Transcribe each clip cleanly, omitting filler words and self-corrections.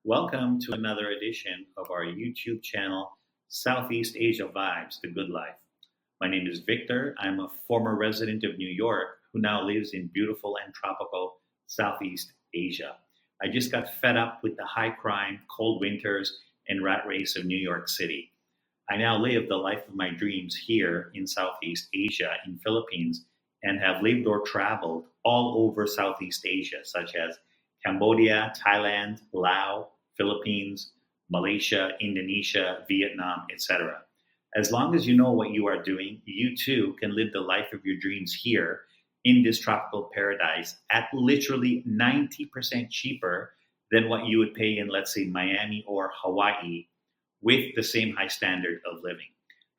Welcome to another edition of our YouTube channel, Southeast Asia Vibes, The Good Life. My name is Victor. I'm a former resident of New York who now lives in beautiful and tropical Southeast Asia. I just got fed up with the high crime, cold winters, and rat race of New York City. I now live the life of my dreams here in Southeast Asia, in Philippines, and have lived or traveled all over Southeast Asia, such as Cambodia, Thailand, Laos, Philippines, Malaysia, Indonesia, Vietnam, etc. As long as you know what you are doing, you too can live the life of your dreams here in this tropical paradise at literally 90% cheaper than what you would pay in, let's say, Miami or Hawaii with the same high standard of living.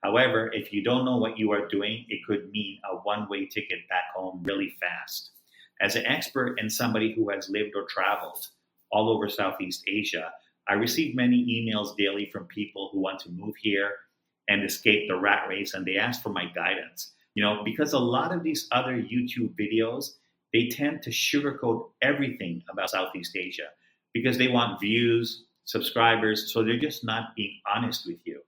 However, if you don't know what you are doing, it could mean a one-way ticket back home really fast. As an expert and somebody who has lived or traveled all over Southeast Asia, I receive many emails daily from people who want to move here and escape the rat race, and they ask for my guidance. Because a lot of these other YouTube videos, they tend to sugarcoat everything about Southeast Asia because they want views, subscribers, so they're just not being honest with you.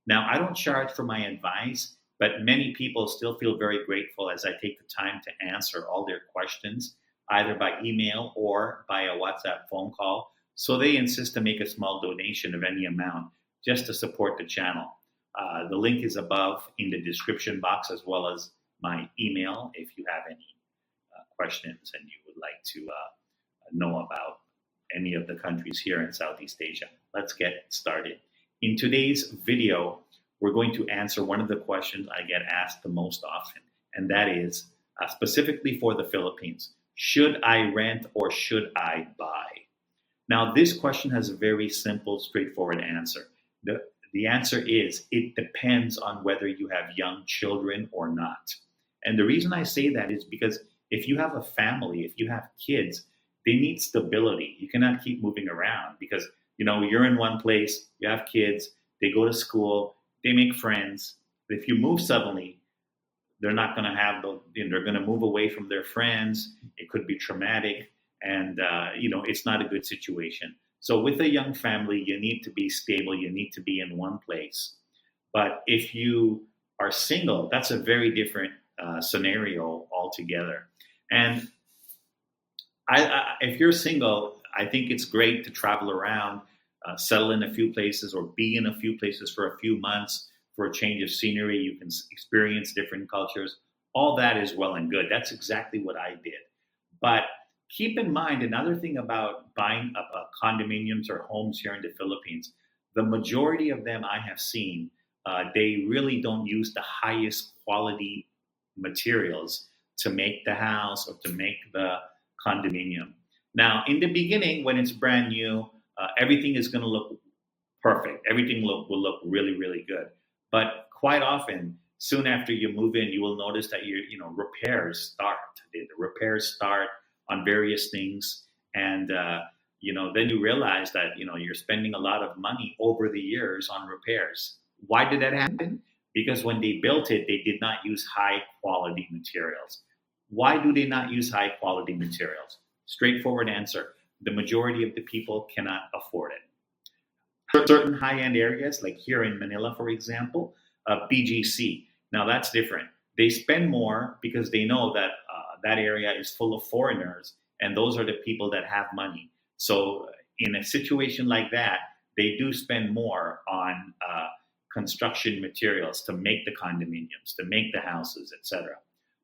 Now, I don't charge for my advice, but many people still feel very grateful as I take the time to answer all their questions, either by email or by a WhatsApp phone call. So they insist to make a small donation of any amount just to support the channel. The link is above in the description box, as well as my email if you have any questions and you would like to know about any of the countries here in Southeast Asia. Let's get started. In today's video, we're going to answer one of the questions I get asked the most often, and that is specifically for the Philippines. Should I rent or should I buy? Now, this question has a very simple, straightforward answer. The answer is it depends on whether you have young children or not. And the reason I say that is because if you have a family, if you have kids, they need stability. You cannot keep moving around because you're in one place, you have kids, they go to school, they make friends. If you move suddenly, they're not going to have they're going to move away from their friends. It could be traumatic, and it's not a good situation. So with a young family, you need to be stable. You need to be in one place. But if you are single, that's a very different scenario altogether. And if you're single, I think it's great to travel around, settle in a few places or be in a few places for a few months for a change of scenery. You can experience different cultures. All that is well and good. That's exactly what I did. But keep in mind another thing about buying condominiums or homes here in the Philippines. The majority of them I have seen, they really don't use the highest quality materials to make the house or to make the condominium. Now, in the beginning, when it's brand new, everything is going to look perfect. Everything will look really, really good. But quite often, soon after you move in, you will notice that repairs start. The repairs start on various things, and then you realize that you're spending a lot of money over the years on repairs. Why did that happen? Because when they built it, they did not use high quality materials. Why do they not use high quality materials? Straightforward answer. The majority of the people cannot afford it. Certain high-end areas, like here in Manila, for example, BGC. Now that's different. They spend more because they know that that area is full of foreigners, and those are the people that have money. So in a situation like that, they do spend more on construction materials to make the condominiums, to make the houses, etc.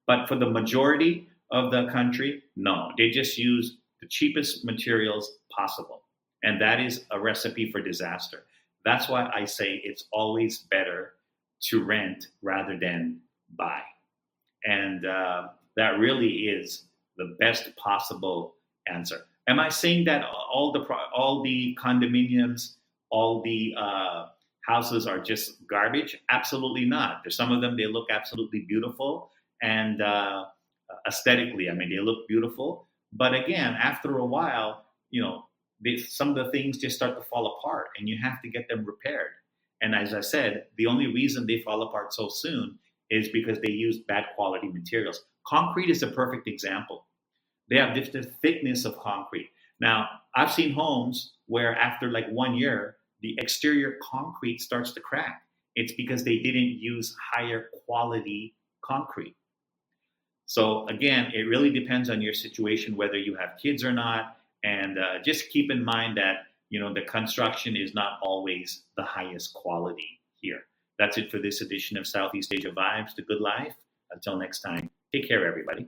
But for the majority of the country, no, they just use the cheapest materials possible. And that is a recipe for disaster. That's why I say it's always better to rent rather than buy. And that really is the best possible answer. Am I saying that all the condominiums, all the houses are just garbage? Absolutely not. There's some of them, they look absolutely beautiful, and aesthetically, they look beautiful. But again, after a while, some of the things just start to fall apart, and you have to get them repaired. And as I said, the only reason they fall apart so soon is because they use bad quality materials. Concrete is a perfect example. They have different thickness of concrete. Now, I've seen homes where after like 1 year, the exterior concrete starts to crack. It's because they didn't use higher quality concrete. So again, it really depends on your situation, whether you have kids or not, and just keep in mind that the construction is not always the highest quality here. That's it for this edition of Southeast Asia Vibes, The Good Life. Until next time, take care, everybody.